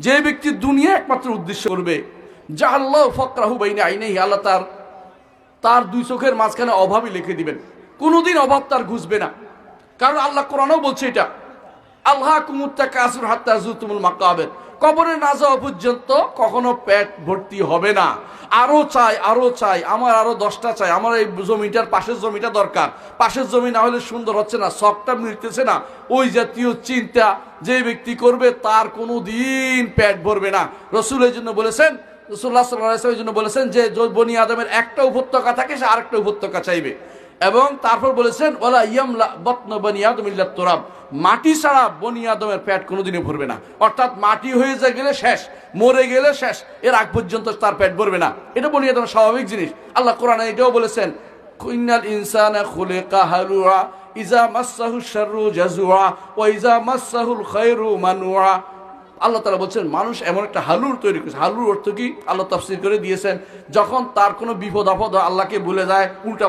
যে ব্যক্তি দুনিয়া একমাত্র উদ্দেশ্য করবে, জাআল্লাহু ফাকরাহু বাইনা আইনাইহি, আল্লাহ তার দুই চোখের মাঝখানে অভাবই লিখে দিবেন, কোনোদিন অভাব তার ঘুষবে না। কারণ আল্লাহ কোরআনেও বলছে এটা, আল্লাহকুমুত তাকাসুর হাত্তা যুরতুমুল মাকাবির, কবরে না যাওয়া পর্যন্ত কখনো পেট ভর্তি হবে না। আরো চাই, আরো চাই, আমার আরো 10টা চাই, আমার এই জমিটার পাশের জমিটা দরকার, পাশের জমি না হলে সুন্দর হচ্ছে না, শখটা মিলতেছে না, ওই জাতীয় চিন্তা যে ব্যক্তি করবে তার কোনো দিন পেট ভরবে না। রাসূল এই জন্য বলেছেন, রাসূলুল্লাহ সাল্লাল্লাহু আলাইহি ওয়াসাল্লাম এই জন্য বলেছেন যে বনি আদমের একটা উপত্যকা থাকে, সে আরেকটা উপত্যকা চাইবে। এবং তারপর বলেছেন ওয়ালা ইয়ামলা বাতন বনি আদম ইল্লা তুরাব, মাটি ছাড়া বনি আদমের পেট কোনোদিনই ভরবে না। অর্থাৎ মাটি হয়ে গেলে শেষ, মরে গেলে শেষ, এর আগ পর্যন্ত তার পেট ভরবে না। এটা বনি আদমের স্বাভাবিক জিনিস। আল্লাহ কোরআনে এটাও বলেছেন, ইন্নাল ইনসানা খুলিকা হালুআ ইজা মাসসাহু শাররু জাজুআ ওয়া ইজা মাসসাহুল খায়রু মানুআ। আল্লাহ তাআলা বলছেন মানুষ এমন একটা হালুর তৈরি করেছে। হালুর অর্থ কি আল্লাহ তাফসীর করে দিয়েছেন, যখন তার কোনো বিপদ আপদ আল্লাহকে ভুলে যায়, উল্টা